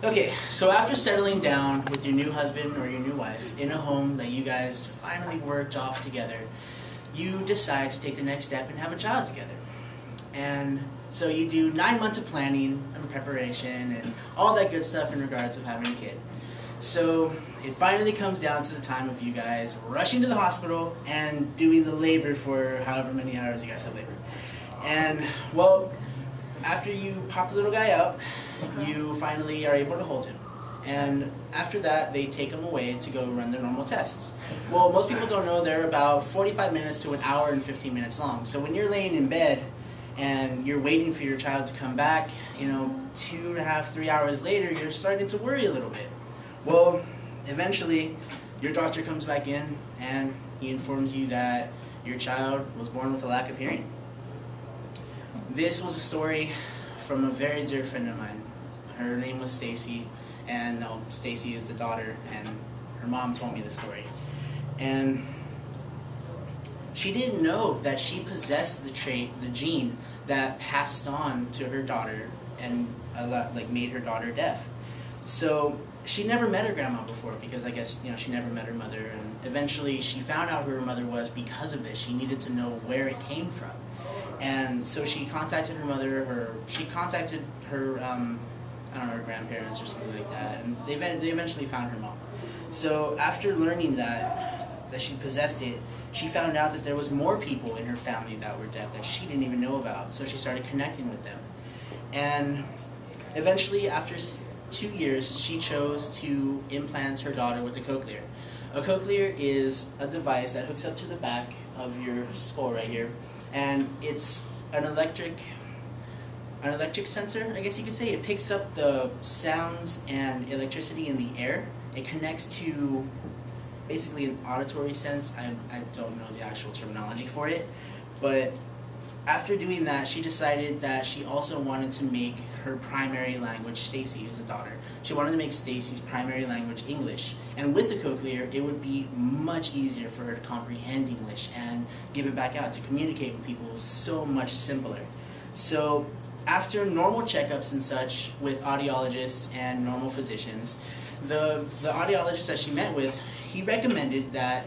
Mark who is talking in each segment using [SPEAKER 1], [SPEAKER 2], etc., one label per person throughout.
[SPEAKER 1] Okay, so after settling down with your new husband or your new wife in a home that you guys finally worked off together, you decide to take the next step and have a child together. And so you do 9 months of planning and preparation and all that good stuff in regards of having a kid. So it finally comes down to the time of you guys rushing to the hospital and doing the labor for however many hours you guys have labor. And, well, after you pop the little guy out, you finally are able to hold him. And after that, they take him away to go run their normal tests. Well, most people don't know they're about 45 minutes to an hour and 15 minutes long. So when you're laying in bed and you're waiting for your child to come back, 2.5, 3 hours later, you're starting to worry a little bit. Well, eventually, your doctor comes back in and he informs you that your child was born with a lack of hearing. This was a story from a very dear friend of mine. Her name was Stacy, and Stacy is the daughter, and her mom told me the story. And she didn't know that she possessed the trait, the gene, that passed on to her daughter and made her daughter deaf. So she never met her grandma before because I guess she never met her mother, and eventually she found out who her mother was because of this. She needed to know where it came from. And so she contacted her mother, she contacted her, her grandparents or something like that, and they eventually found her mom. So after learning that she possessed it, she found out that there was more people in her family that were deaf that she didn't even know about, so she started connecting with them. And eventually, after 2 years, she chose to implant her daughter with a cochlear. A cochlear is a device that hooks up to the back of your skull right here, and it's an electric sensor, I guess you could say. It picks up the sounds and electricity in the air. It connects to basically an auditory sense. I don't know the actual terminology for it, but after doing that, she decided that she also wanted to make her primary language, Stacy, who's a daughter, she wanted to make Stacy's primary language English. And with the cochlear, it would be much easier for her to comprehend English and give it back out. To communicate with people was so much simpler. So after normal checkups and such with audiologists and normal physicians, the audiologist that she met with, he recommended that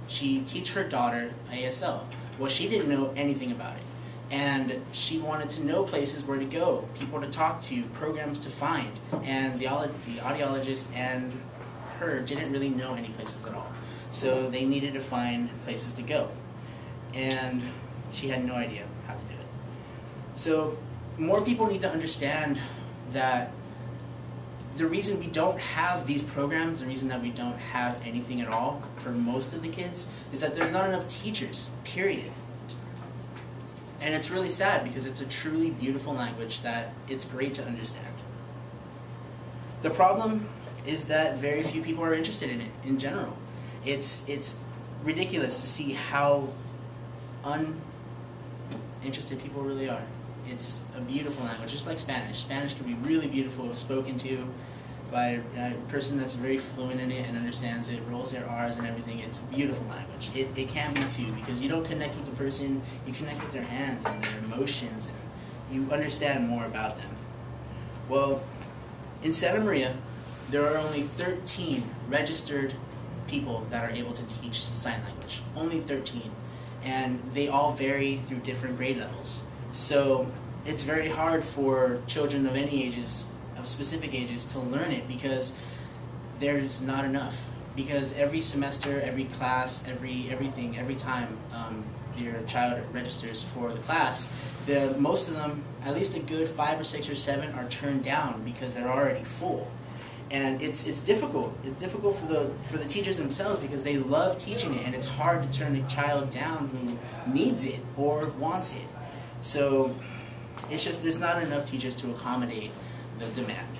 [SPEAKER 1] she teach her daughter ASL. Well, she didn't know anything about it, and she wanted to know places where to go, people to talk to, programs to find, and the audiologist and her didn't really know any places at all. So they needed to find places to go, and she had no idea how to do it. So more people need to understand that the reason we don't have these programs, the reason that we don't have anything at all for most of the kids, is that there's not enough teachers, period. And it's really sad because it's a truly beautiful language that it's great to understand. The problem is that very few people are interested in it in general. It's ridiculous to see how uninterested people really are. It's a beautiful language, just like Spanish. Spanish can be really beautiful if spoken to by a person that's very fluent in it and understands it, rolls their R's and everything. It's a beautiful language. It can be too, because you don't connect with the person, you connect with their hands and their emotions, and you understand more about them. Well, in Santa Maria, there are only 13 registered people that are able to teach sign language. Only 13. And they all vary through different grade levels. So it's very hard for children of any ages, of specific ages, to learn it because there's not enough. Because every semester, every class, every time your child registers for the class, most of them, at least a good 5 or 6 or 7, are turned down because they're already full. And it's difficult. It's difficult for the teachers themselves because they love teaching it, and it's hard to turn a child down who needs it or wants it. So it's just there's not enough teachers to accommodate the demand.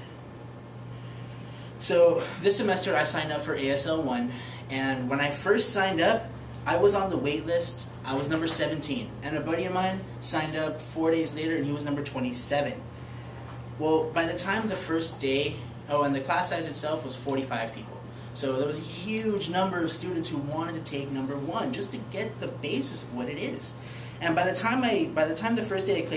[SPEAKER 1] So this semester I signed up for ASL 1, and when I first signed up, I was on the wait list. I was number 17, and a buddy of mine signed up 4 days later, and he was number 27. Well, by the time the first day, and the class size itself was 45 people. So there was a huge number of students who wanted to take number 1 just to get the basis of what it is. And by the time the first day of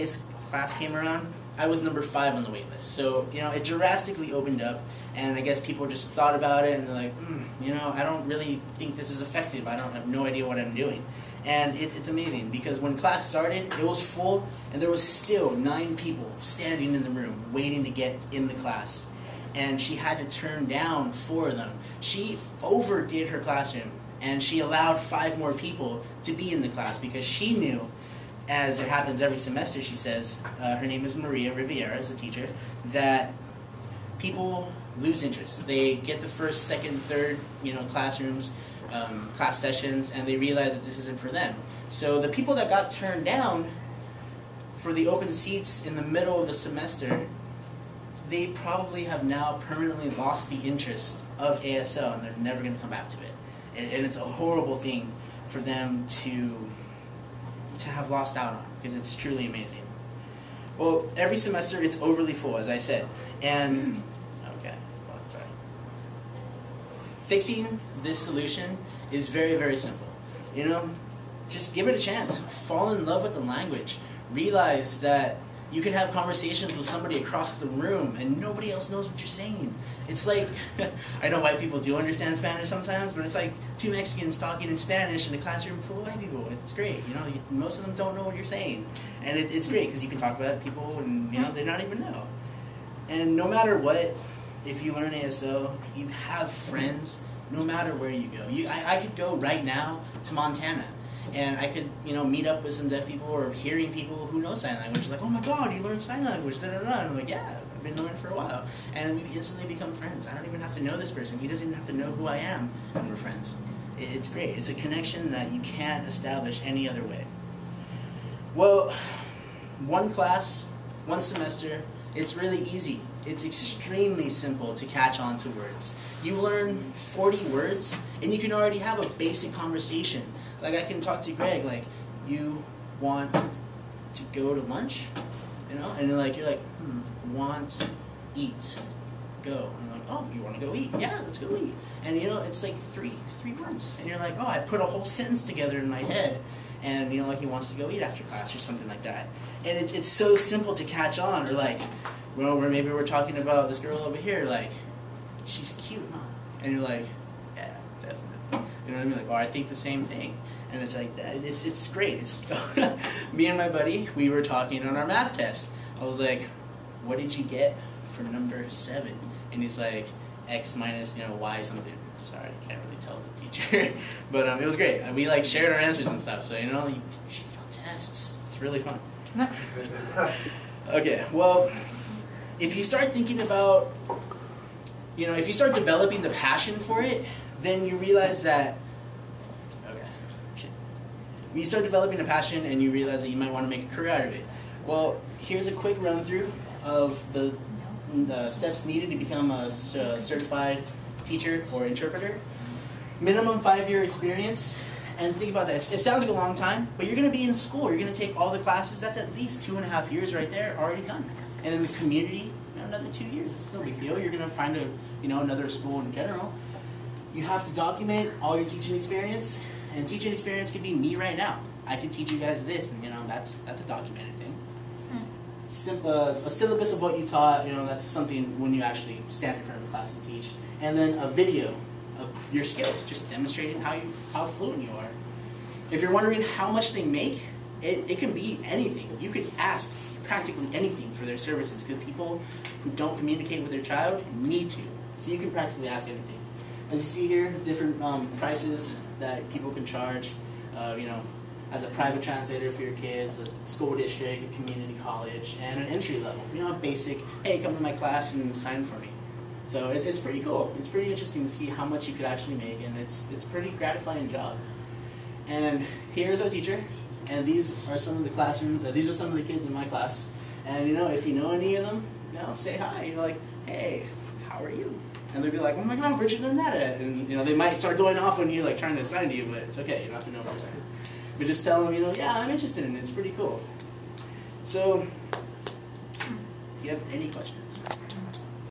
[SPEAKER 1] class came around, I was number 5 on the wait list. So, you know, it drastically opened up, and I guess people just thought about it, and they're like, you know, I don't really think this is effective. I have no idea what I'm doing. And it's amazing, because when class started, it was full, and there was still 9 people standing in the room waiting to get in the class. And she had to turn down 4 of them. She overdid her classroom, and she allowed 5 more people to be in the class, because she knew, as it happens every semester, she says, her name is Maria Riviera, as a teacher, that people lose interest. They get the first, second, third, you know, classrooms, class sessions, and they realize that this isn't for them. So the people that got turned down for the open seats in the middle of the semester, they probably have now permanently lost the interest of ASL, and they're never going to come back to it. And it's a horrible thing for them to have lost out on, because it's truly amazing. Well, every semester it's overly full, as I said, and okay, well, sorry. Fixing this solution is very, very simple. You know, just give it a chance. Fall in love with the language. Realize that you can have conversations with somebody across the room and nobody else knows what you're saying. It's like, I know white people do understand Spanish sometimes, but it's like 2 Mexicans talking in Spanish in a classroom full of white people. It's great, you know, most of them don't know what you're saying. And it's great, because you can talk about people and, you know, they not even know. And no matter what, if you learn ASL, you have friends no matter where you go. I could go right now to Montana, and I could, you know, meet up with some deaf people or hearing people who know sign language. Like, oh my God, you learn sign language, da da da. And I'm like, yeah, I've been learning for a while. And we instantly become friends. I don't even have to know this person. He doesn't even have to know who I am, and we're friends. It's great. It's a connection that you can't establish any other way. Well, 1 class, 1 semester, it's really easy. It's extremely simple to catch on to words. You learn 40 words, and you can already have a basic conversation. Like, I can talk to Greg, like, you want to go to lunch? You know? And you're like, want, eat, go. And I'm like, oh, you want to go eat? Yeah, let's go eat. And, you know, it's like three words. And you're like, oh, I put a whole sentence together in my head. And, you know, like, he wants to go eat after class or something like that. And it's so simple to catch on. Or like, well, maybe we're talking about this girl over here, like, she's cute, huh? And you're like, yeah, definitely. You know what I mean? Like, oh, I think the same thing. And it's like, it's great. It's me and my buddy, we were talking on our math test. I was like, what did you get for number 7? And he's like, X minus, you know, Y something. Sorry, I can't really tell the teacher. But it was great. We like shared our answers and stuff. So, you know, you should get on tests. It's really fun. Okay, well, if you start thinking about, you know, if you start developing the passion for it, then you realize that, when you start developing a passion and you realize that you might want to make a career out of it. Well, here's a quick run through of the steps needed to become a certified teacher or interpreter. Minimum 5-year experience. And think about that. It sounds like a long time, but you're going to be in school. You're going to take all the classes. That's at least 2.5 years right there, already done. And then the community, you know, another 2 years. It's no big deal. You're going to find another school in general. You have to document all your teaching experience. And teaching experience could be me right now. I could teach you guys this, and, you know, that's a documented thing. A syllabus of what you taught, you know, that's something when you actually stand in front of a class and teach. And then a video of your skills, just demonstrating how fluent you are. If you're wondering how much they make, it can be anything. You could ask practically anything for their services, because people who don't communicate with their child need to. So you can practically ask anything. As you see here, different prices that people can charge, you know, as a private translator for your kids, a school district, a community college, and an entry level. You know, a basic, hey, come to my class and sign for me. So it's pretty cool. It's pretty interesting to see how much you could actually make, and it's a pretty gratifying job. And here's our teacher, and these are some of the classrooms. These are some of the kids in my class. And, you know, if you know any of them, you know, say hi. You're like, hey, how are you? And they'll be like, oh my God, where'd you learn that at? And, you know, they might start going off on you, like, trying to assign to you, but it's okay. You don't have to know for a second. But just tell them, you know, yeah, I'm interested in it. It's pretty cool. So, do you have any questions?